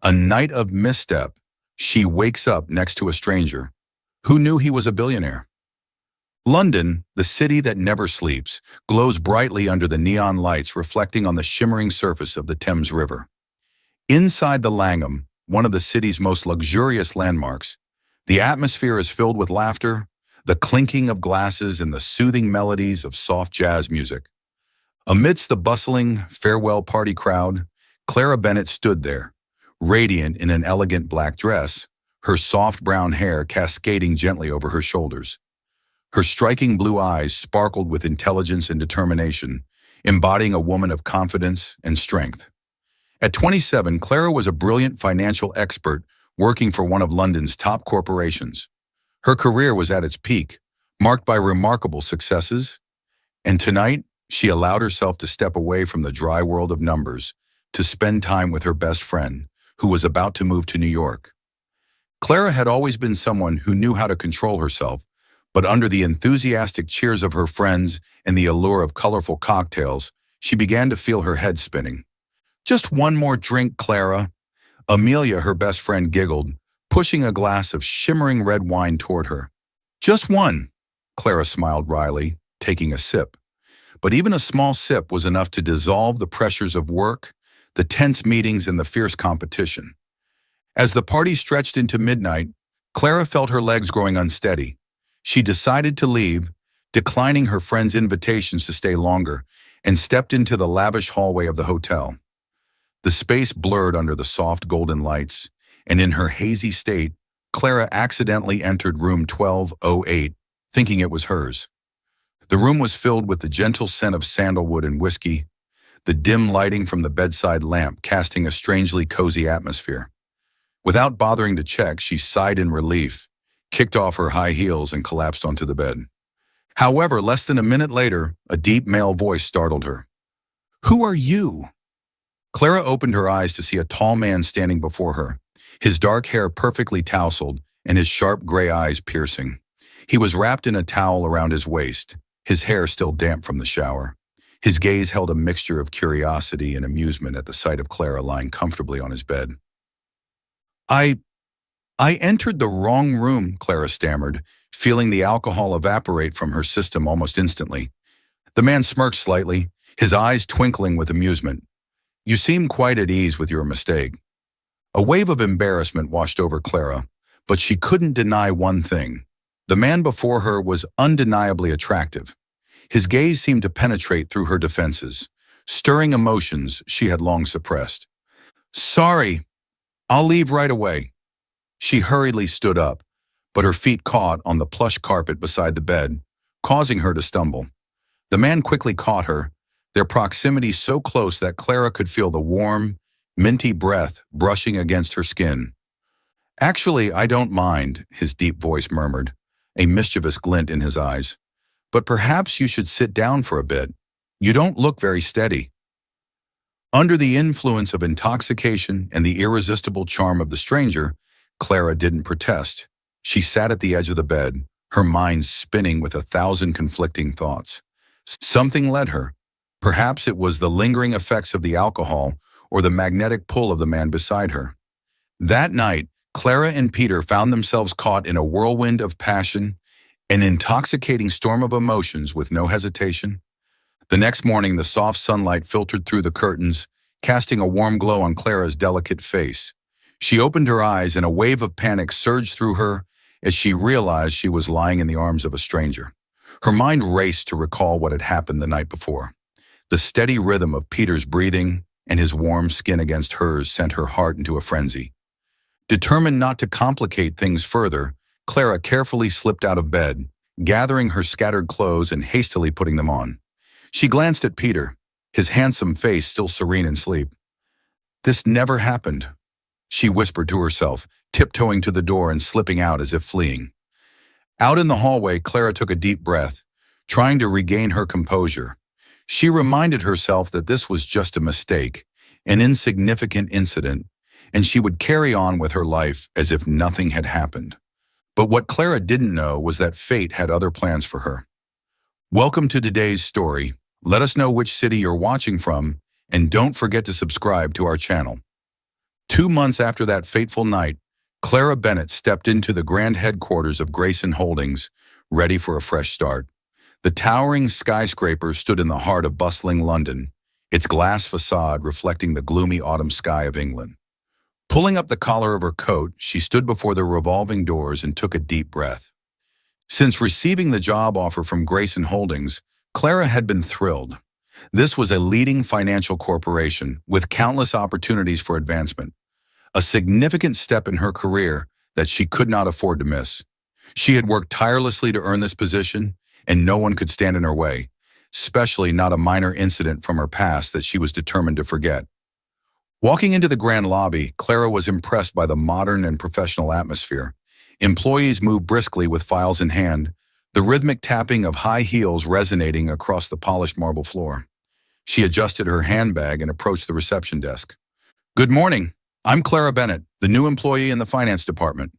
A night of misstep, she wakes up next to a stranger. Who knew he was a billionaire? London, the city that never sleeps, glows brightly under the neon lights reflecting on the shimmering surface of the Thames River. Inside the Langham, one of the city's most luxurious landmarks, the atmosphere is filled with laughter, the clinking of glasses and the soothing melodies of soft jazz music. Amidst the bustling farewell party crowd, Clara Bennett stood there, radiant in an elegant black dress, her soft brown hair cascading gently over her shoulders. Her striking blue eyes sparkled with intelligence and determination, embodying a woman of confidence and strength. At 27, Clara was a brilliant financial expert working for one of London's top corporations. Her career was at its peak, marked by remarkable successes, and tonight, she allowed herself to step away from the dry world of numbers to spend time with her best friend, who was about to move to New York. Clara had always been someone who knew how to control herself, but under the enthusiastic cheers of her friends and the allure of colorful cocktails, she began to feel her head spinning. "Just one more drink, Clara." Amelia, her best friend, giggled, pushing a glass of shimmering red wine toward her. "Just one," Clara smiled wryly, taking a sip. But even a small sip was enough to dissolve the pressures of work, the tense meetings, and the fierce competition. As the party stretched into midnight, Clara felt her legs growing unsteady. She decided to leave, declining her friends' invitations to stay longer, and stepped into the lavish hallway of the hotel. The space blurred under the soft golden lights, and in her hazy state, Clara accidentally entered room 1208, thinking it was hers. The room was filled with the gentle scent of sandalwood and whiskey, the dim lighting from the bedside lamp casting a strangely cozy atmosphere. Without bothering to check, she sighed in relief, kicked off her high heels, and collapsed onto the bed. However, less than a minute later, a deep male voice startled her. "Who are you?" Clara opened her eyes to see a tall man standing before her, his dark hair perfectly tousled and his sharp gray eyes piercing. He was wrapped in a towel around his waist, his hair still damp from the shower. His gaze held a mixture of curiosity and amusement at the sight of Clara lying comfortably on his bed. I entered the wrong room," Clara stammered, feeling the alcohol evaporate from her system almost instantly. The man smirked slightly, his eyes twinkling with amusement. "You seem quite at ease with your mistake." A wave of embarrassment washed over Clara, but she couldn't deny one thing. The man before her was undeniably attractive. His gaze seemed to penetrate through her defenses, stirring emotions she had long suppressed. "Sorry, I'll leave right away." She hurriedly stood up, but her feet caught on the plush carpet beside the bed, causing her to stumble. The man quickly caught her, their proximity so close that Clara could feel the warm, minty breath brushing against her skin. "Actually, I don't mind," his deep voice murmured, a mischievous glint in his eyes. "But perhaps you should sit down for a bit. You don't look very steady." Under the influence of intoxication and the irresistible charm of the stranger, Clara didn't protest. She sat at the edge of the bed, her mind spinning with 1,000 conflicting thoughts. Something led her. Perhaps it was the lingering effects of the alcohol or the magnetic pull of the man beside her. That night, Clara and Peter found themselves caught in a whirlwind of passion, an intoxicating storm of emotions with no hesitation. The next morning, the soft sunlight filtered through the curtains, casting a warm glow on Clara's delicate face. She opened her eyes and a wave of panic surged through her as she realized she was lying in the arms of a stranger. Her mind raced to recall what had happened the night before. The steady rhythm of Peter's breathing and his warm skin against hers sent her heart into a frenzy. Determined not to complicate things further, Clara carefully slipped out of bed, gathering her scattered clothes and hastily putting them on. She glanced at Peter, his handsome face still serene in sleep. "This never happened," she whispered to herself, tiptoeing to the door and slipping out as if fleeing. Out in the hallway, Clara took a deep breath, trying to regain her composure. She reminded herself that this was just a mistake, an insignificant incident, and she would carry on with her life as if nothing had happened. But what Clara didn't know was that fate had other plans for her. Welcome to today's story. Let us know which city you're watching from, and don't forget to subscribe to our channel. 2 months after that fateful night, Clara Bennett stepped into the grand headquarters of Grayson Holdings, ready for a fresh start. The towering skyscraper stood in the heart of bustling London, its glass facade reflecting the gloomy autumn sky of England. Pulling up the collar of her coat, she stood before the revolving doors and took a deep breath. Since receiving the job offer from Grayson Holdings, Clara had been thrilled. This was a leading financial corporation with countless opportunities for advancement, a significant step in her career that she could not afford to miss. She had worked tirelessly to earn this position, and no one could stand in her way, especially not a minor incident from her past that she was determined to forget. Walking into the grand lobby, Clara was impressed by the modern and professional atmosphere. Employees moved briskly with files in hand, the rhythmic tapping of high heels resonating across the polished marble floor. She adjusted her handbag and approached the reception desk. "Good morning. I'm Clara Bennett, the new employee in the finance department."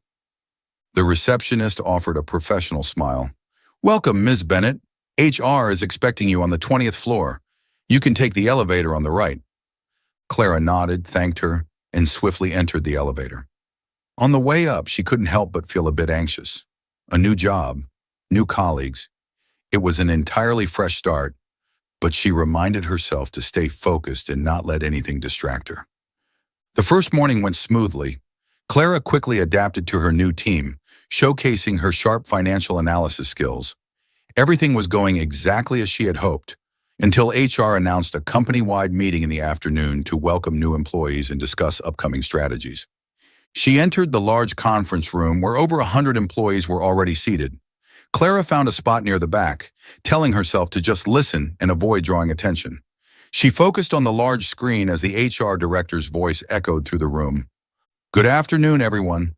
The receptionist offered a professional smile. "Welcome, Ms. Bennett. HR is expecting you on the 20th floor. You can take the elevator on the right." Clara nodded, thanked her, and swiftly entered the elevator. On the way up, she couldn't help but feel a bit anxious. A new job, new colleagues. It was an entirely fresh start, but she reminded herself to stay focused and not let anything distract her. The first morning went smoothly. Clara quickly adapted to her new team, showcasing her sharp financial analysis skills. Everything was going exactly as she had hoped, until HR announced a company-wide meeting in the afternoon to welcome new employees and discuss upcoming strategies. She entered the large conference room where over 100 employees were already seated. Clara found a spot near the back, telling herself to just listen and avoid drawing attention. She focused on the large screen as the HR director's voice echoed through the room. "Good afternoon, everyone.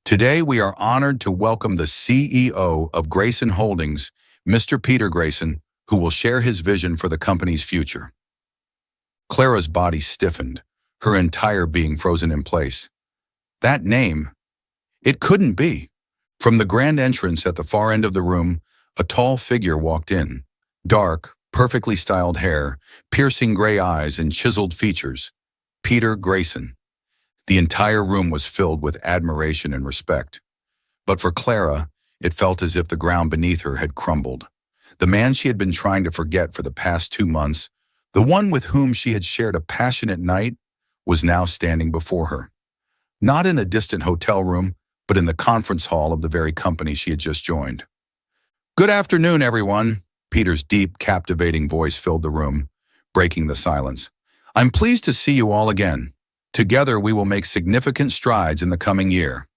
Today we are honored to welcome the CEO of Grayson Holdings, Mr. Peter Grayson, who will share his vision for the company's future." Clara's body stiffened, her entire being frozen in place. That name, it couldn't be. From the grand entrance at the far end of the room, a tall figure walked in. Dark, perfectly styled hair, piercing gray eyes, and chiseled features. Peter Grayson. The entire room was filled with admiration and respect. But for Clara, it felt as if the ground beneath her had crumbled. The man she had been trying to forget for the past 2 months, the one with whom she had shared a passionate night, was now standing before her. Not in a distant hotel room, but in the conference hall of the very company she had just joined. "Good afternoon, everyone." Peter's deep, captivating voice filled the room, breaking the silence. "I'm pleased to see you all again. Together we will make significant strides in the coming year."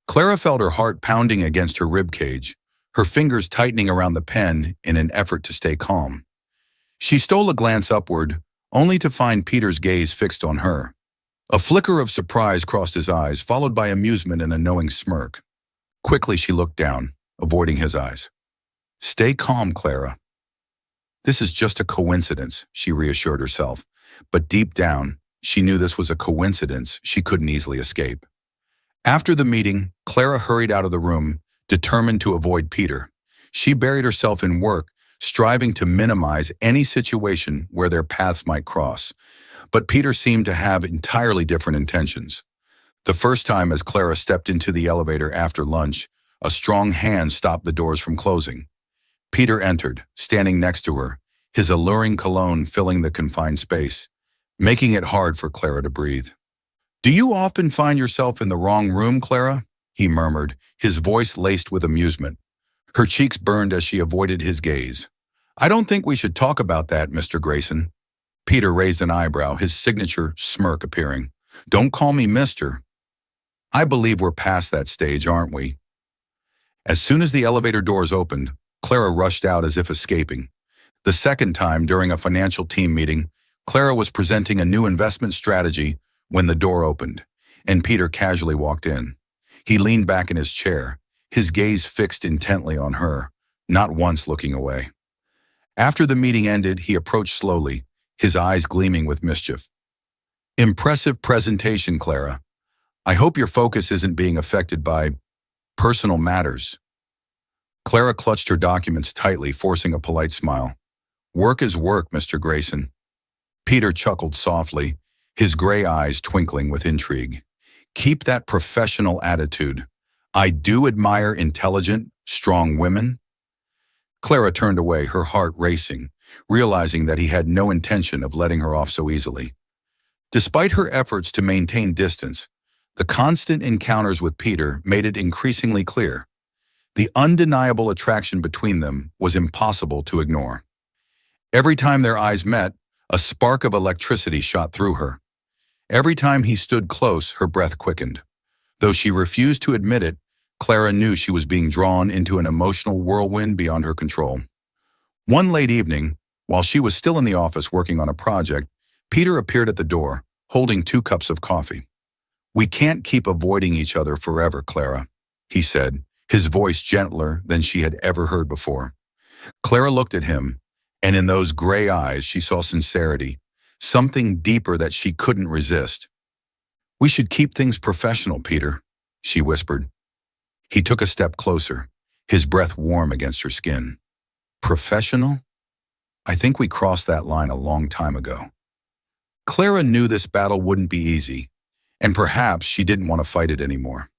Clara felt her heart pounding against her ribcage, her fingers tightening around the pen in an effort to stay calm. She stole a glance upward, only to find Peter's gaze fixed on her. A flicker of surprise crossed his eyes, followed by amusement and a knowing smirk. Quickly she looked down, avoiding his eyes. "Stay calm, Clara. This is just a coincidence," she reassured herself. But deep down, she knew this was a coincidence she couldn't easily escape. After the meeting, Clara hurried out of the room, determined to avoid Peter. She buried herself in work, striving to minimize any situation where their paths might cross. But Peter seemed to have entirely different intentions. The first time as Clara stepped into the elevator after lunch, a strong hand stopped the doors from closing. Peter entered, standing next to her, his alluring cologne filling the confined space, making it hard for Clara to breathe. "Do you often find yourself in the wrong room, Clara?" he murmured, his voice laced with amusement. Her cheeks burned as she avoided his gaze. "I don't think we should talk about that, Mr. Grayson." Peter raised an eyebrow, his signature smirk appearing. "Don't call me Mister. I believe we're past that stage, aren't we?" As soon as the elevator doors opened, Clara rushed out as if escaping. The second time, during a financial team meeting, Clara was presenting a new investment strategy when the door opened, and Peter casually walked in. He leaned back in his chair, his gaze fixed intently on her, not once looking away. After the meeting ended, he approached slowly, his eyes gleaming with mischief. "Impressive presentation, Clara. I hope your focus isn't being affected by personal matters." Clara clutched her documents tightly, forcing a polite smile. "Work is work, Mr. Grayson." Peter chuckled softly, his gray eyes twinkling with intrigue. "Keep that professional attitude. I do admire intelligent, strong women." Clara turned away, her heart racing, realizing that he had no intention of letting her off so easily. Despite her efforts to maintain distance, the constant encounters with Peter made it increasingly clear. The undeniable attraction between them was impossible to ignore. Every time their eyes met, a spark of electricity shot through her. Every time he stood close, her breath quickened. Though she refused to admit it, Clara knew she was being drawn into an emotional whirlwind beyond her control. One late evening, while she was still in the office working on a project, Peter appeared at the door, holding 2 cups of coffee. "We can't keep avoiding each other forever, Clara," he said, his voice gentler than she had ever heard before. Clara looked at him, and in those gray eyes she saw sincerity, something deeper that she couldn't resist. "We should keep things professional, Peter," she whispered. He took a step closer, his breath warm against her skin. "Professional? I think we crossed that line a long time ago." Clara knew this battle wouldn't be easy, and perhaps she didn't want to fight it anymore.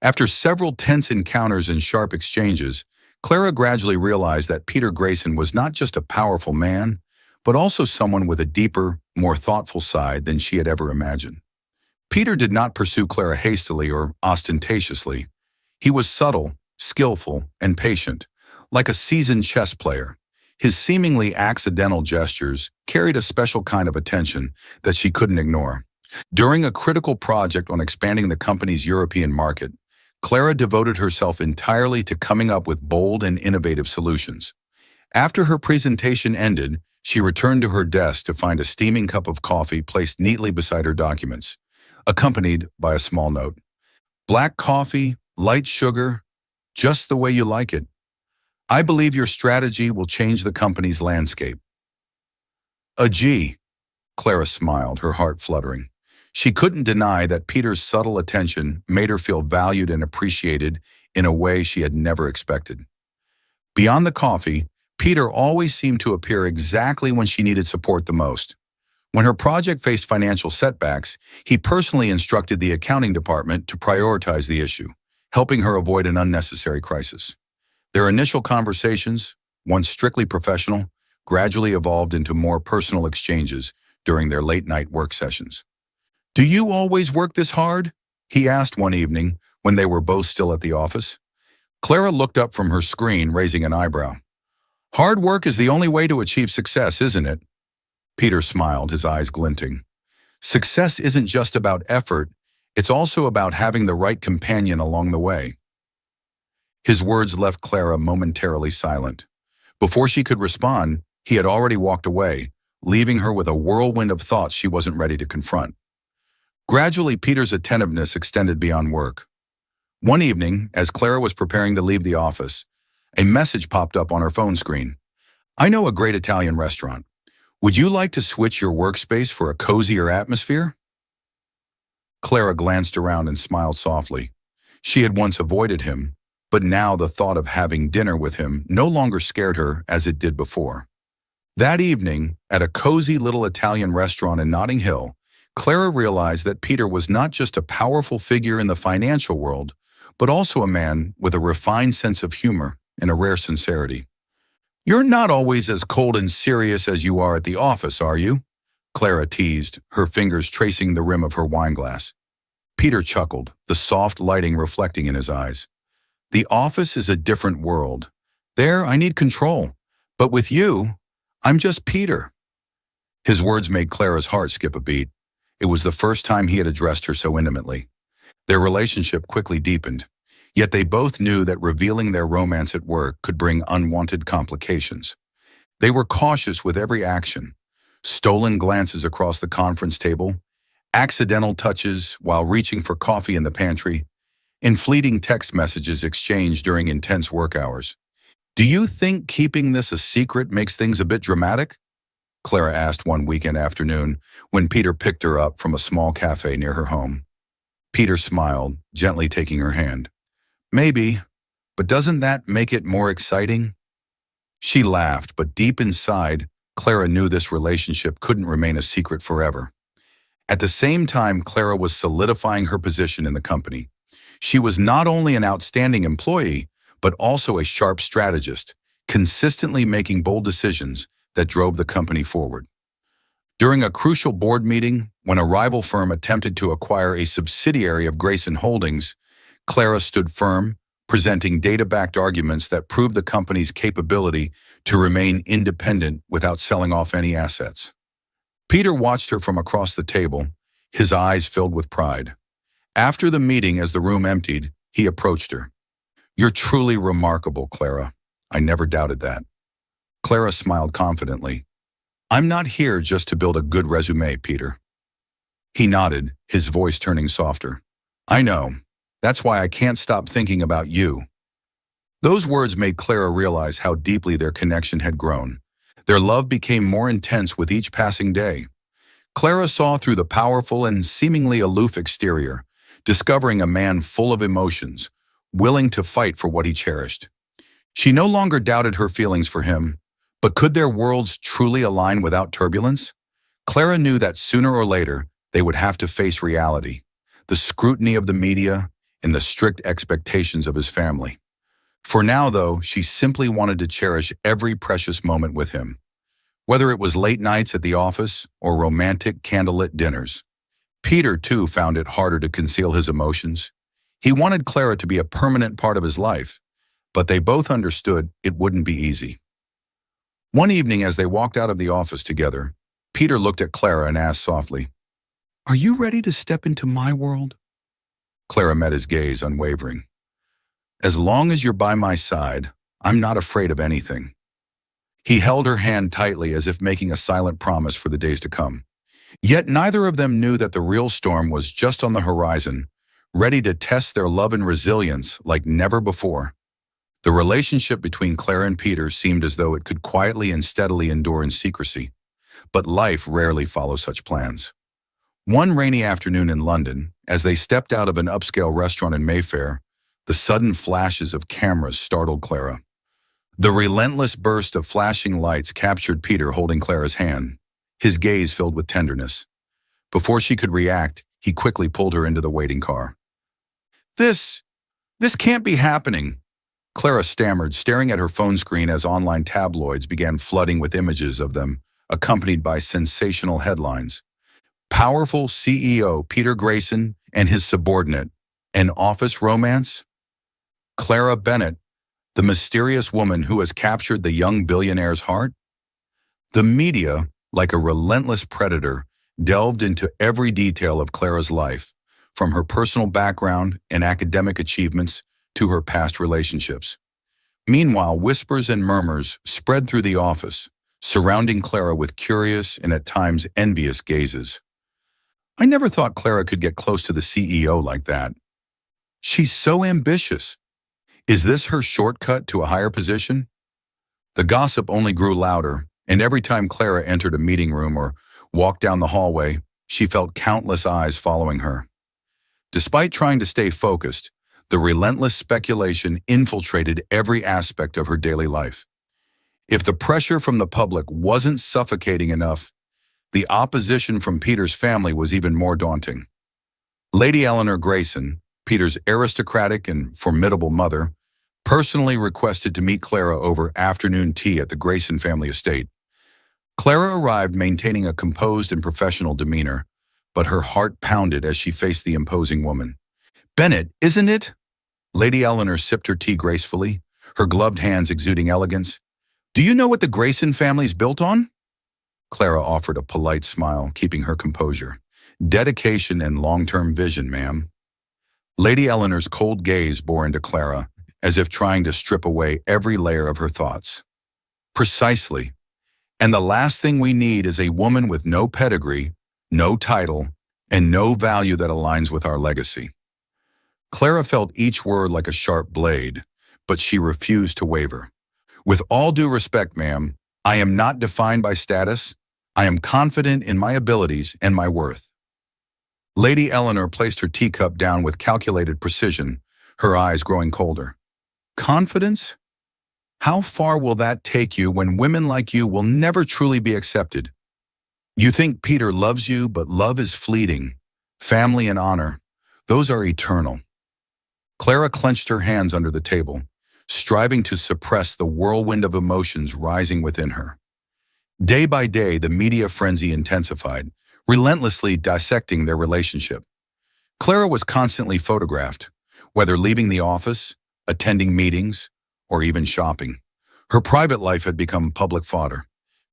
After several tense encounters and sharp exchanges, Clara gradually realized that Peter Grayson was not just a powerful man, but also someone with a deeper, more thoughtful side than she had ever imagined. Peter did not pursue Clara hastily or ostentatiously. He was subtle, skillful, and patient, like a seasoned chess player. His seemingly accidental gestures carried a special kind of attention that she couldn't ignore. During a critical project on expanding the company's European market, Clara devoted herself entirely to coming up with bold and innovative solutions. After her presentation ended, she returned to her desk to find a steaming cup of coffee placed neatly beside her documents, accompanied by a small note. "Black coffee, light sugar, just the way you like it. I believe your strategy will change the company's landscape." "A G," Clara smiled, her heart fluttering. She couldn't deny that Peter's subtle attention made her feel valued and appreciated in a way she had never expected. Beyond the coffee, Peter always seemed to appear exactly when she needed support the most. When her project faced financial setbacks, he personally instructed the accounting department to prioritize the issue, helping her avoid an unnecessary crisis. Their initial conversations, once strictly professional, gradually evolved into more personal exchanges during their late-night work sessions. "Do you always work this hard?" he asked one evening when they were both still at the office. Clara looked up from her screen, raising an eyebrow. "Hard work is the only way to achieve success, isn't it?" Peter smiled, his eyes glinting. "Success isn't just about effort, it's also about having the right companion along the way." His words left Clara momentarily silent. Before she could respond, he had already walked away, leaving her with a whirlwind of thoughts she wasn't ready to confront. Gradually, Peter's attentiveness extended beyond work. One evening, as Clara was preparing to leave the office, a message popped up on her phone screen. "I know a great Italian restaurant. Would you like to switch your workspace for a cozier atmosphere?" Clara glanced around and smiled softly. She had once avoided him, but now the thought of having dinner with him no longer scared her as it did before. That evening, at a cozy little Italian restaurant in Notting Hill, Clara realized that Peter was not just a powerful figure in the financial world, but also a man with a refined sense of humor and a rare sincerity. "You're not always as cold and serious as you are at the office, are you?" Clara teased, her fingers tracing the rim of her wineglass. Peter chuckled, the soft lighting reflecting in his eyes. "The office is a different world. There, I need control. But with you, I'm just Peter." His words made Clara's heart skip a beat. It was the first time he had addressed her so intimately. Their relationship quickly deepened, yet they both knew that revealing their romance at work could bring unwanted complications. They were cautious with every action, stolen glances across the conference table, accidental touches while reaching for coffee in the pantry, and fleeting text messages exchanged during intense work hours. "Do you think keeping this a secret makes things a bit dramatic?" Clara asked one weekend afternoon when Peter picked her up from a small cafe near her home. Peter smiled, gently taking her hand. "Maybe, but doesn't that make it more exciting?" She laughed, but deep inside, Clara knew this relationship couldn't remain a secret forever. At the same time, Clara was solidifying her position in the company. She was not only an outstanding employee, but also a sharp strategist, consistently making bold decisions that drove the company forward. During a crucial board meeting, when a rival firm attempted to acquire a subsidiary of Grayson Holdings, Clara stood firm, presenting data-backed arguments that proved the company's capability to remain independent without selling off any assets. Peter watched her from across the table, his eyes filled with pride. After the meeting, as the room emptied, he approached her. "You're truly remarkable, Clara. I never doubted that." Clara smiled confidently. "I'm not here just to build a good resume, Peter." He nodded, his voice turning softer. "I know. That's why I can't stop thinking about you." Those words made Clara realize how deeply their connection had grown. Their love became more intense with each passing day. Clara saw through the powerful and seemingly aloof exterior, discovering a man full of emotions, willing to fight for what he cherished. She no longer doubted her feelings for him, but could their worlds truly align without turbulence? Clara knew that sooner or later they would have to face reality, the scrutiny of the media, and the strict expectations of his family. For now, though, she simply wanted to cherish every precious moment with him, whether it was late nights at the office or romantic candlelit dinners. Peter, too, found it harder to conceal his emotions. He wanted Clara to be a permanent part of his life, but they both understood it wouldn't be easy. One evening, as they walked out of the office together, Peter looked at Clara and asked softly, "Are you ready to step into my world?" Clara met his gaze, unwavering. "As long as you're by my side, I'm not afraid of anything." He held her hand tightly as if making a silent promise for the days to come. Yet neither of them knew that the real storm was just on the horizon, ready to test their love and resilience like never before. The relationship between Clara and Peter seemed as though it could quietly and steadily endure in secrecy, but life rarely follows such plans. One rainy afternoon in London, as they stepped out of an upscale restaurant in Mayfair, the sudden flashes of cameras startled Clara. The relentless burst of flashing lights captured Peter holding Clara's hand, his gaze filled with tenderness. Before she could react, he quickly pulled her into the waiting car. This can't be happening," Clara stammered, staring at her phone screen as online tabloids began flooding with images of them, accompanied by sensational headlines. "Powerful CEO Peter Grayson and his subordinate. An office romance?" Clara Bennett, the mysterious woman who has captured the young billionaire's heart? The media, like a relentless predator, delved into every detail of Clara's life, from her personal background and academic achievements to her past relationships. Meanwhile, whispers and murmurs spread through the office, surrounding Clara with curious and at times envious gazes. "I never thought Clara could get close to the CEO like that. She's so ambitious. Is this her shortcut to a higher position?" The gossip only grew louder, and every time Clara entered a meeting room or walked down the hallway, she felt countless eyes following her. Despite trying to stay focused, the relentless speculation infiltrated every aspect of her daily life. If the pressure from the public wasn't suffocating enough, the opposition from Peter's family was even more daunting. Lady Eleanor Grayson, Peter's aristocratic and formidable mother, personally requested to meet Clara over afternoon tea at the Grayson family estate. Clara arrived maintaining a composed and professional demeanor, but her heart pounded as she faced the imposing woman. "Bennett, isn't it?" Lady Eleanor sipped her tea gracefully, her gloved hands exuding elegance. "Do you know what the Grayson family's built on?" Clara offered a polite smile, keeping her composure. "Dedication and long-term vision, ma'am." Lady Eleanor's cold gaze bore into Clara, as if trying to strip away every layer of her thoughts. "Precisely. And the last thing we need is a woman with no pedigree, no title, and no value that aligns with our legacy." Clara felt each word like a sharp blade, but she refused to waver. "With all due respect, ma'am, I am not defined by status. I am confident in my abilities and my worth." Lady Eleanor placed her teacup down with calculated precision, her eyes growing colder. "Confidence? How far will that take you when women like you will never truly be accepted?" You think Peter loves you, but love is fleeting. Family and honor, those are eternal. Clara clenched her hands under the table, striving to suppress the whirlwind of emotions rising within her. Day by day, the media frenzy intensified, relentlessly dissecting their relationship. Clara was constantly photographed, whether leaving the office, attending meetings, or even shopping. Her private life had become public fodder.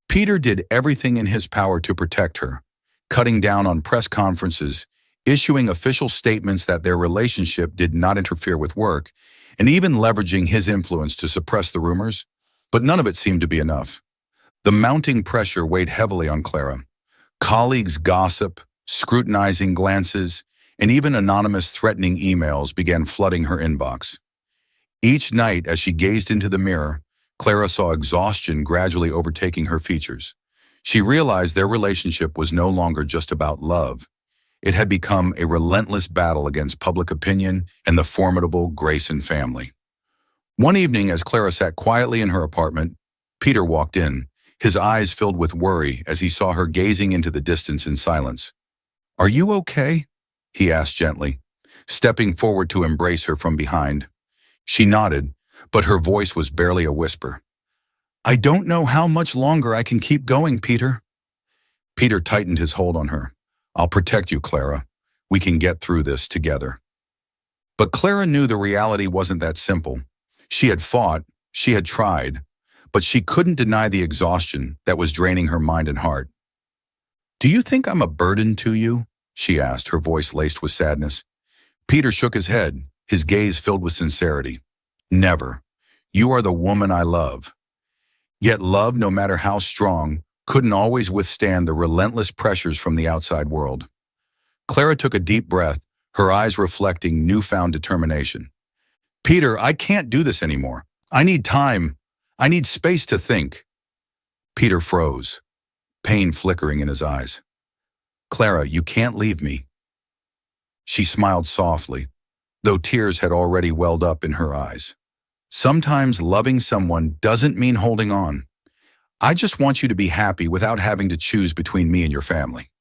Peter did everything in his power to protect her, cutting down on press conferences, issuing official statements that their relationship did not interfere with work, and even leveraging his influence to suppress the rumors. But none of it seemed to be enough. The mounting pressure weighed heavily on Clara. Colleagues' gossip, scrutinizing glances, and even anonymous threatening emails began flooding her inbox. Each night, as she gazed into the mirror, Clara saw exhaustion gradually overtaking her features. She realized their relationship was no longer just about love. It had become a relentless battle against public opinion and the formidable Grayson family. One evening, as Clara sat quietly in her apartment, Peter walked in, his eyes filled with worry as he saw her gazing into the distance in silence. "Are you okay?" he asked gently, stepping forward to embrace her from behind. She nodded, but her voice was barely a whisper. "I don't know how much longer I can keep going, Peter." Peter tightened his hold on her. "I'll protect you, Clara. We can get through this together." But Clara knew the reality wasn't that simple. She had fought, she had tried, but she couldn't deny the exhaustion that was draining her mind and heart. "Do you think I'm a burden to you?" she asked, her voice laced with sadness. Peter shook his head, his gaze filled with sincerity. "Never. You are the woman I love." Yet love, no matter how strong, couldn't always withstand the relentless pressures from the outside world. Clara took a deep breath, her eyes reflecting newfound determination. "Peter, I can't do this anymore. I need time. I need space to think." Peter froze, pain flickering in his eyes. "Clara, you can't leave me." She smiled softly, though tears had already welled up in her eyes. "Sometimes loving someone doesn't mean holding on. I just want you to be happy without having to choose between me and your family."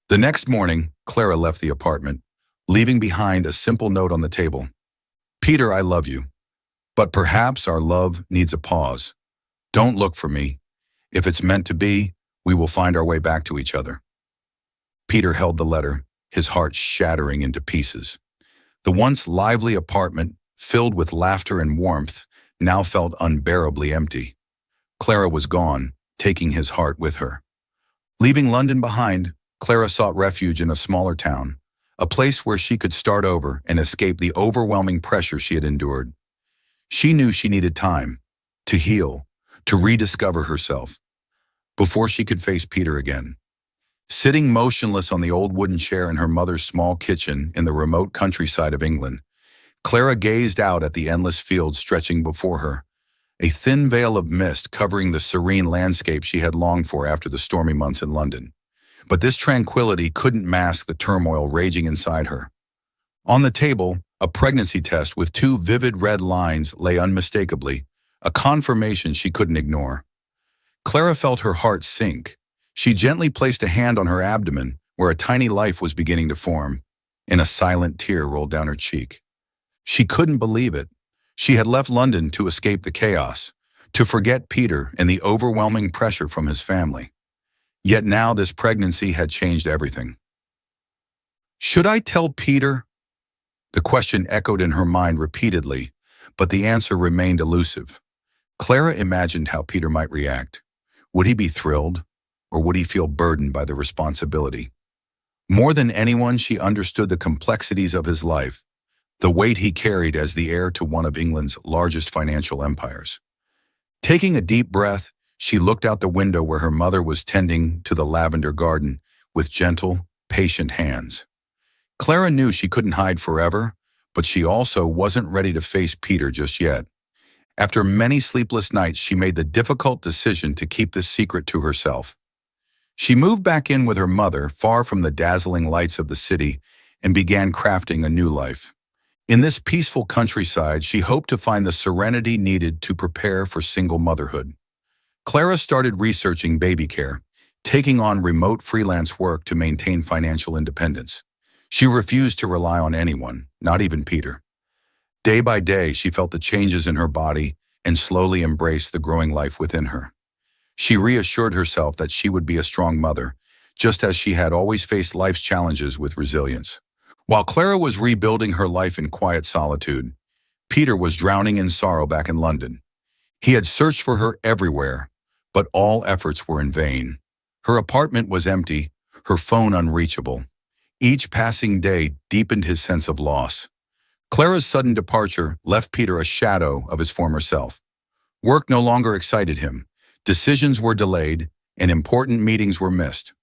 The next morning, Clara left the apartment, leaving behind a simple note on the table. "Peter, I love you, but perhaps our love needs a pause. Don't look for me. If it's meant to be, we will find our way back to each other." Peter held the letter, his heart shattering into pieces. The once lively apartment, filled with laughter and warmth, now felt unbearably empty. Clara was gone, taking his heart with her. Leaving London behind, Clara sought refuge in a smaller town, a place where she could start over and escape the overwhelming pressure she had endured. She knew she needed time to heal, to rediscover herself, before she could face Peter again. Sitting motionless on the old wooden chair in her mother's small kitchen in the remote countryside of England, Clara gazed out at the endless fields stretching before her, a thin veil of mist covering the serene landscape she had longed for after the stormy months in London. But this tranquility couldn't mask the turmoil raging inside her. On the table, a pregnancy test with two vivid red lines lay unmistakably, a confirmation she couldn't ignore. Clara felt her heart sink. She gently placed a hand on her abdomen, where a tiny life was beginning to form, and a silent tear rolled down her cheek. She couldn't believe it. She had left London to escape the chaos, to forget Peter and the overwhelming pressure from his family. Yet now this pregnancy had changed everything. "Should I tell Peter?" The question echoed in her mind repeatedly, but the answer remained elusive. Clara imagined how Peter might react. Would he be thrilled, or would he feel burdened by the responsibility? More than anyone, she understood the complexities of his life, the weight he carried as the heir to one of England's largest financial empires. Taking a deep breath, she looked out the window where her mother was tending to the lavender garden with gentle, patient hands. Clara knew she couldn't hide forever, but she also wasn't ready to face Peter just yet. After many sleepless nights, she made the difficult decision to keep this secret to herself. She moved back in with her mother, far from the dazzling lights of the city, and began crafting a new life. In this peaceful countryside, she hoped to find the serenity needed to prepare for single motherhood. Clara started researching baby care, taking on remote freelance work to maintain financial independence. She refused to rely on anyone, not even Peter. Day by day, she felt the changes in her body and slowly embraced the growing life within her. She reassured herself that she would be a strong mother, just as she had always faced life's challenges with resilience. While Clara was rebuilding her life in quiet solitude, Peter was drowning in sorrow back in London. He had searched for her everywhere, but all efforts were in vain. Her apartment was empty, her phone unreachable. Each passing day deepened his sense of loss. Clara's sudden departure left Peter a shadow of his former self. Work no longer excited him. Decisions were delayed, and important meetings were missed.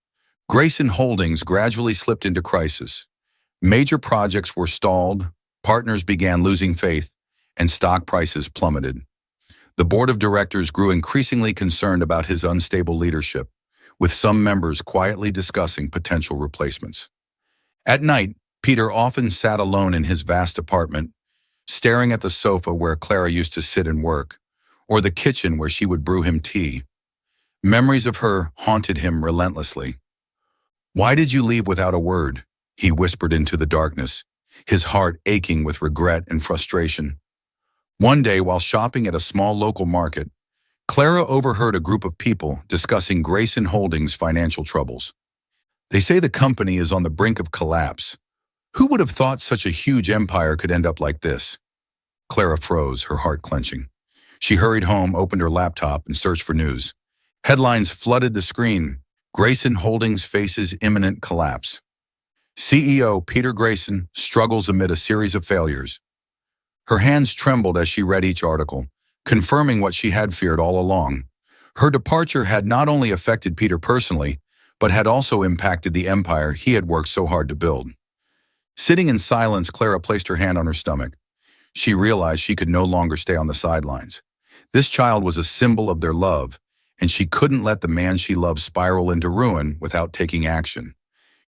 Grayson Holdings gradually slipped into crisis. Major projects were stalled, partners began losing faith, and stock prices plummeted. The board of directors grew increasingly concerned about his unstable leadership, with some members quietly discussing potential replacements. At night, Peter often sat alone in his vast apartment, staring at the sofa where Clara used to sit and work, or the kitchen where she would brew him tea. Memories of her haunted him relentlessly. "Why did you leave without a word?" he whispered into the darkness, his heart aching with regret and frustration. One day, while shopping at a small local market, Clara overheard a group of people discussing Grayson Holdings' financial troubles. "They say the company is on the brink of collapse. Who would have thought such a huge empire could end up like this?" Clara froze, her heart clenching. She hurried home, opened her laptop, and searched for news. Headlines flooded the screen. Grayson Holdings faces imminent collapse. CEO Peter Grayson struggles amid a series of failures. Her hands trembled as she read each article, confirming what she had feared all along. Her departure had not only affected Peter personally, but had also impacted the empire he had worked so hard to build. Sitting in silence, Clara placed her hand on her stomach. She realized she could no longer stay on the sidelines. This child was a symbol of their love, and she couldn't let the man she loved spiral into ruin without taking action.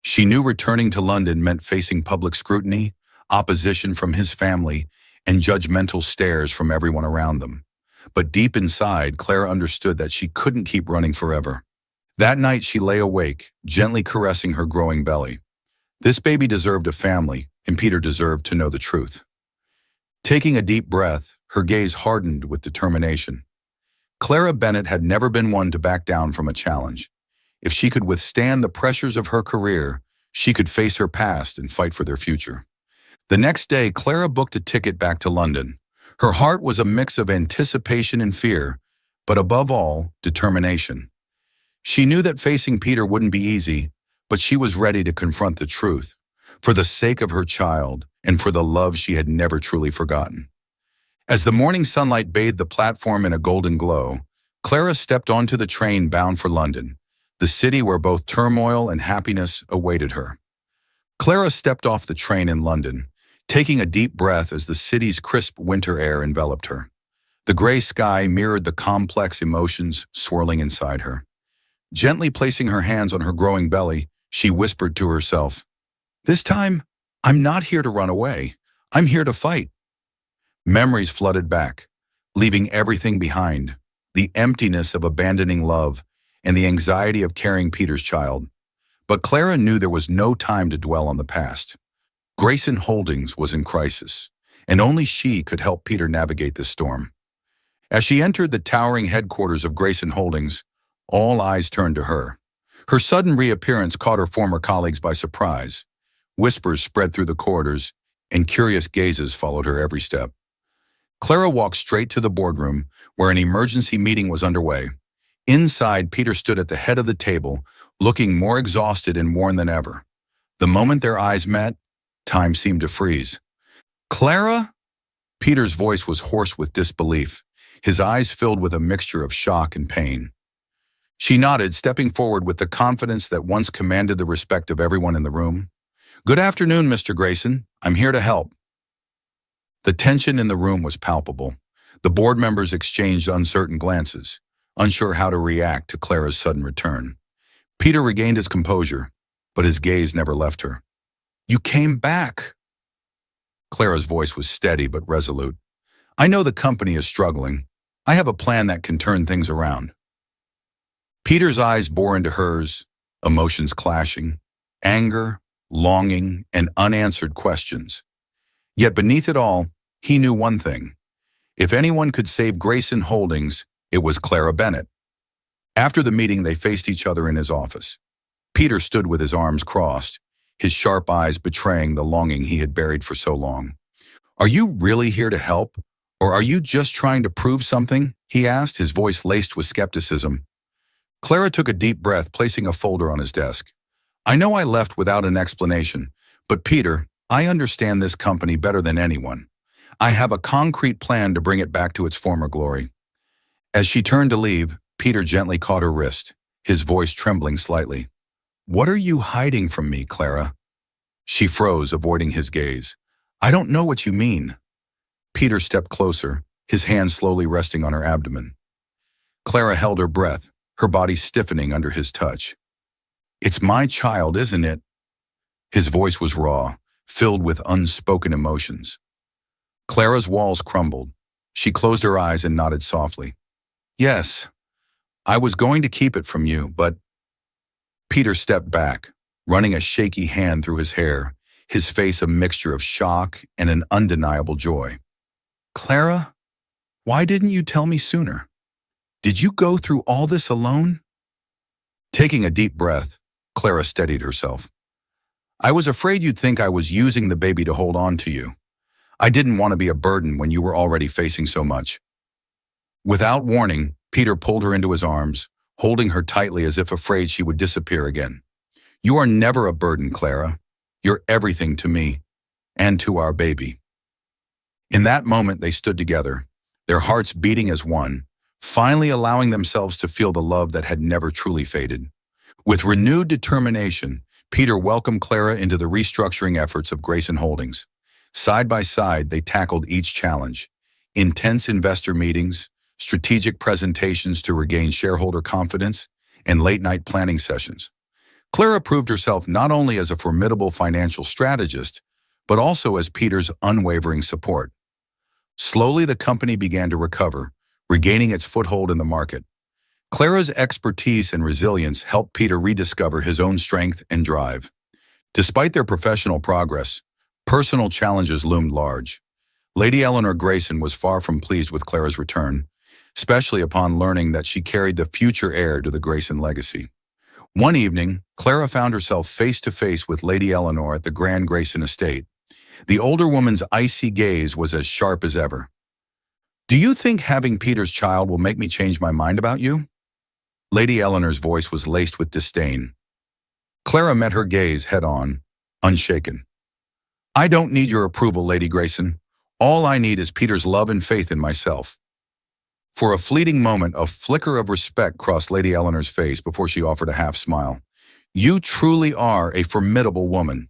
She knew returning to London meant facing public scrutiny, opposition from his family, and judgmental stares from everyone around them. But deep inside, Clara understood that she couldn't keep running forever. That night, she lay awake, gently caressing her growing belly. This baby deserved a family, and Peter deserved to know the truth. Taking a deep breath, her gaze hardened with determination. Clara Bennett had never been one to back down from a challenge. If she could withstand the pressures of her career, she could face her past and fight for their future. The next day, Clara booked a ticket back to London. Her heart was a mix of anticipation and fear, but above all, determination. She knew that facing Peter wouldn't be easy, but she was ready to confront the truth, for the sake of her child and for the love she had never truly forgotten. As the morning sunlight bathed the platform in a golden glow, Clara stepped onto the train bound for London, the city where both turmoil and happiness awaited her. Clara stepped off the train in London, taking a deep breath as the city's crisp winter air enveloped her. The gray sky mirrored the complex emotions swirling inside her. Gently placing her hands on her growing belly, she whispered to herself, "This time, I'm not here to run away. I'm here to fight." Memories flooded back, leaving everything behind, the emptiness of abandoning love and the anxiety of carrying Peter's child. But Clara knew there was no time to dwell on the past. Grayson Holdings was in crisis, and only she could help Peter navigate this storm. As she entered the towering headquarters of Grayson Holdings, all eyes turned to her. Her sudden reappearance caught her former colleagues by surprise. Whispers spread through the corridors, and curious gazes followed her every step. Clara walked straight to the boardroom, where an emergency meeting was underway. Inside, Peter stood at the head of the table, looking more exhausted and worn than ever. The moment their eyes met, time seemed to freeze. "Clara?" Peter's voice was hoarse with disbelief, his eyes filled with a mixture of shock and pain. She nodded, stepping forward with the confidence that once commanded the respect of everyone in the room. "Good afternoon, Mr. Grayson. I'm here to help." The tension in the room was palpable. The board members exchanged uncertain glances, unsure how to react to Clara's sudden return. Peter regained his composure, but his gaze never left her. "You came back." Clara's voice was steady but resolute. "I know the company is struggling. I have a plan that can turn things around." Peter's eyes bore into hers, emotions clashing, anger, longing, and unanswered questions. Yet beneath it all, he knew one thing. If anyone could save Grayson Holdings, it was Clara Bennett. After the meeting, they faced each other in his office. Peter stood with his arms crossed, his sharp eyes betraying the longing he had buried for so long. "Are you really here to help? Or are you just trying to prove something?" he asked, his voice laced with skepticism. Clara took a deep breath, placing a folder on his desk. "I know I left without an explanation, but Peter, I understand this company better than anyone. I have a concrete plan to bring it back to its former glory." As she turned to leave, Peter gently caught her wrist, his voice trembling slightly. "What are you hiding from me, Clara?" She froze, avoiding his gaze. "I don't know what you mean." Peter stepped closer, his hand slowly resting on her abdomen. Clara held her breath, her body stiffening under his touch. "It's my child, isn't it?" His voice was raw, filled with unspoken emotions. Clara's walls crumbled. She closed her eyes and nodded softly. "Yes, I was going to keep it from you, but—" Peter stepped back, running a shaky hand through his hair, his face a mixture of shock and an undeniable joy. "Clara, why didn't you tell me sooner? Did you go through all this alone?" Taking a deep breath, Clara steadied herself. "I was afraid you'd think I was using the baby to hold on to you. I didn't want to be a burden when you were already facing so much." Without warning, Peter pulled her into his arms, holding her tightly as if afraid she would disappear again. "You are never a burden, Clara. You're everything to me, and to our baby." In that moment, they stood together, their hearts beating as one, finally allowing themselves to feel the love that had never truly faded. With renewed determination, Peter welcomed Clara into the restructuring efforts of Grayson Holdings. Side by side, they tackled each challenge: intense investor meetings, strategic presentations to regain shareholder confidence, and late-night planning sessions. Clara proved herself not only as a formidable financial strategist, but also as Peter's unwavering support. Slowly, the company began to recover, regaining its foothold in the market. Clara's expertise and resilience helped Peter rediscover his own strength and drive. Despite their professional progress, personal challenges loomed large. Lady Eleanor Grayson was far from pleased with Clara's return, especially upon learning that she carried the future heir to the Grayson legacy. One evening, Clara found herself face-to-face with Lady Eleanor at the Grand Grayson estate. The older woman's icy gaze was as sharp as ever. "Do you think having Peter's child will make me change my mind about you?" Lady Eleanor's voice was laced with disdain. Clara met her gaze head-on, unshaken. "I don't need your approval, Lady Grayson. All I need is Peter's love and faith in myself." For a fleeting moment, a flicker of respect crossed Lady Eleanor's face before she offered a half-smile. "You truly are a formidable woman."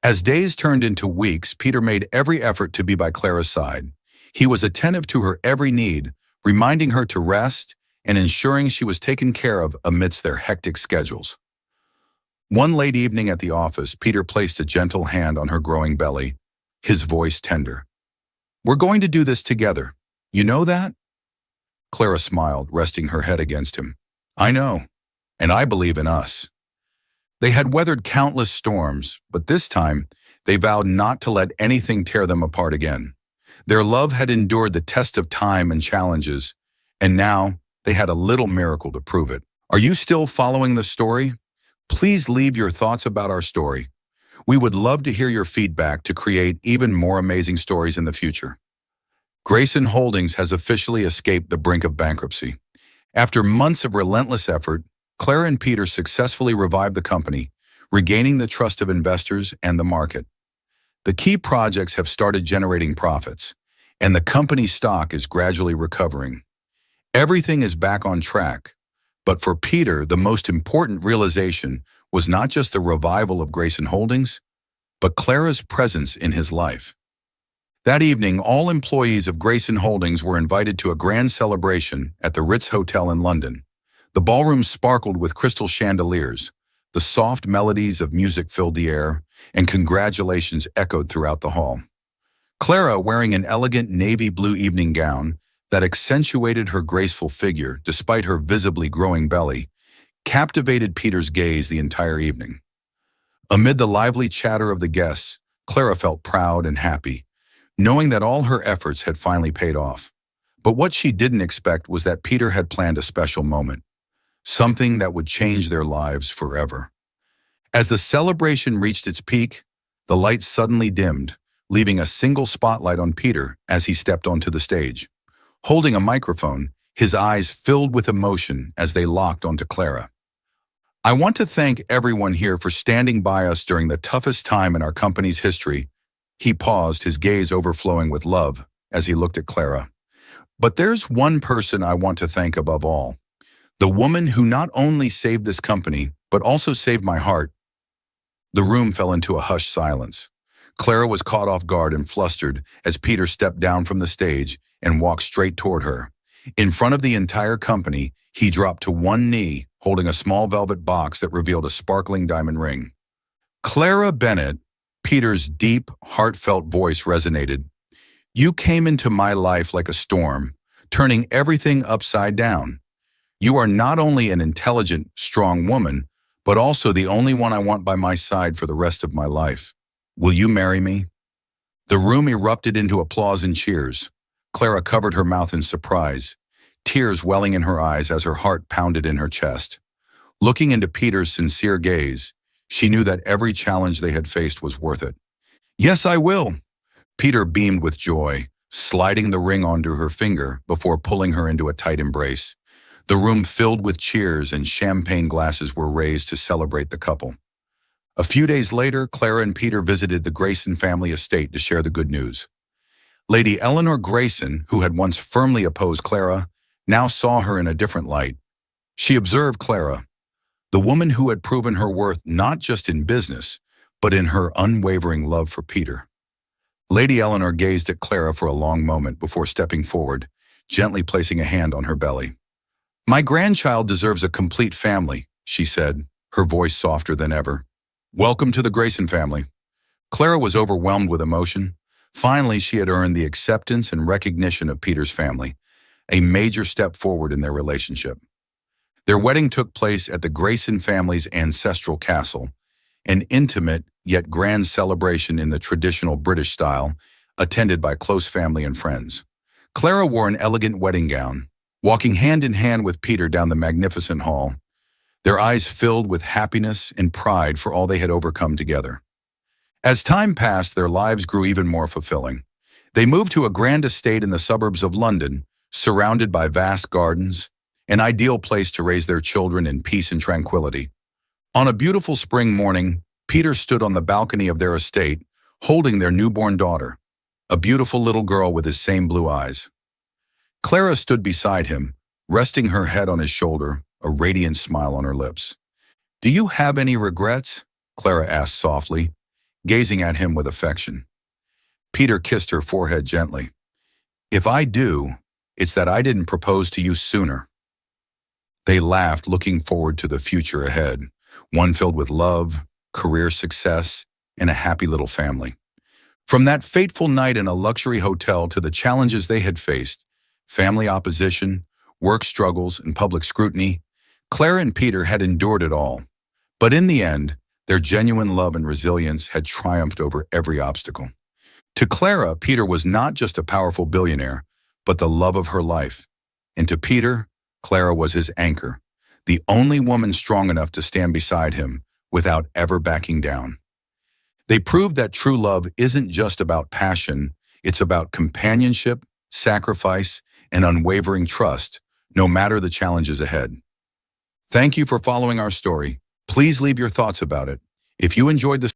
As days turned into weeks, Peter made every effort to be by Clara's side. He was attentive to her every need, reminding her to rest and ensuring she was taken care of amidst their hectic schedules. One late evening at the office, Peter placed a gentle hand on her growing belly, his voice tender. "We're going to do this together. You know that?" Clara smiled, resting her head against him. "I know, and I believe in us." They had weathered countless storms, but this time, they vowed not to let anything tear them apart again. Their love had endured the test of time and challenges, and now they had a little miracle to prove it. Are you still following the story? Please leave your thoughts about our story. We would love to hear your feedback to create even more amazing stories in the future. Grayson Holdings has officially escaped the brink of bankruptcy. After months of relentless effort, Clara and Peter successfully revived the company, regaining the trust of investors and the market. The key projects have started generating profits, and the company's stock is gradually recovering. Everything is back on track, but for Peter, the most important realization was not just the revival of Grayson Holdings, but Clara's presence in his life. That evening, all employees of Grayson Holdings were invited to a grand celebration at the Ritz Hotel in London. The ballroom sparkled with crystal chandeliers, the soft melodies of music filled the air, and congratulations echoed throughout the hall. Clara, wearing an elegant navy blue evening gown, that accentuated her graceful figure despite her visibly growing belly, captivated Peter's gaze the entire evening. Amid the lively chatter of the guests, Clara felt proud and happy, knowing that all her efforts had finally paid off. But what she didn't expect was that Peter had planned a special moment, something that would change their lives forever. As the celebration reached its peak, the lights suddenly dimmed, leaving a single spotlight on Peter as he stepped onto the stage. Holding a microphone, his eyes filled with emotion as they locked onto Clara. "I want to thank everyone here for standing by us during the toughest time in our company's history." He paused, his gaze overflowing with love as he looked at Clara. "But there's one person I want to thank above all. The woman who not only saved this company, but also saved my heart." The room fell into a hushed silence. Clara was caught off guard and flustered as Peter stepped down from the stage and walked straight toward her. In front of the entire company, he dropped to one knee, holding a small velvet box that revealed a sparkling diamond ring. "Clara Bennett," Peter's deep, heartfelt voice resonated. "You came into my life like a storm, turning everything upside down. You are not only an intelligent, strong woman, but also the only one I want by my side for the rest of my life. Will you marry me?" The room erupted into applause and cheers. Clara covered her mouth in surprise, tears welling in her eyes as her heart pounded in her chest. Looking into Peter's sincere gaze, she knew that every challenge they had faced was worth it. "Yes, I will." Peter beamed with joy, sliding the ring onto her finger before pulling her into a tight embrace. The room filled with cheers and champagne glasses were raised to celebrate the couple. A few days later, Clara and Peter visited the Grayson family estate to share the good news. Lady Eleanor Grayson, who had once firmly opposed Clara, now saw her in a different light. She observed Clara, the woman who had proven her worth not just in business, but in her unwavering love for Peter. Lady Eleanor gazed at Clara for a long moment before stepping forward, gently placing a hand on her belly. "My grandchild deserves a complete family," she said, her voice softer than ever. "Welcome to the Grayson family." Clara was overwhelmed with emotion. Finally, she had earned the acceptance and recognition of Peter's family, a major step forward in their relationship. Their wedding took place at the Grayson family's ancestral castle, an intimate yet grand celebration in the traditional British style, attended by close family and friends. Clara wore an elegant wedding gown, walking hand in hand with Peter down the magnificent hall, their eyes filled with happiness and pride for all they had overcome together. As time passed, their lives grew even more fulfilling. They moved to a grand estate in the suburbs of London, surrounded by vast gardens, an ideal place to raise their children in peace and tranquility. On a beautiful spring morning, Peter stood on the balcony of their estate, holding their newborn daughter, a beautiful little girl with his same blue eyes. Clara stood beside him, resting her head on his shoulder, a radiant smile on her lips. "Do you have any regrets?" Clara asked softly, gazing at him with affection. Peter kissed her forehead gently. "If I do, it's that I didn't propose to you sooner." They laughed, looking forward to the future ahead, one filled with love, career success, and a happy little family. From that fateful night in a luxury hotel to the challenges they had faced, family opposition, work struggles, and public scrutiny, Clara and Peter had endured it all. But in the end, their genuine love and resilience had triumphed over every obstacle. To Clara, Peter was not just a powerful billionaire, but the love of her life. And to Peter, Clara was his anchor, the only woman strong enough to stand beside him without ever backing down. They proved that true love isn't just about passion, it's about companionship, sacrifice, and unwavering trust, no matter the challenges ahead. Thank you for following our story. Please leave your thoughts about it. If you enjoyed this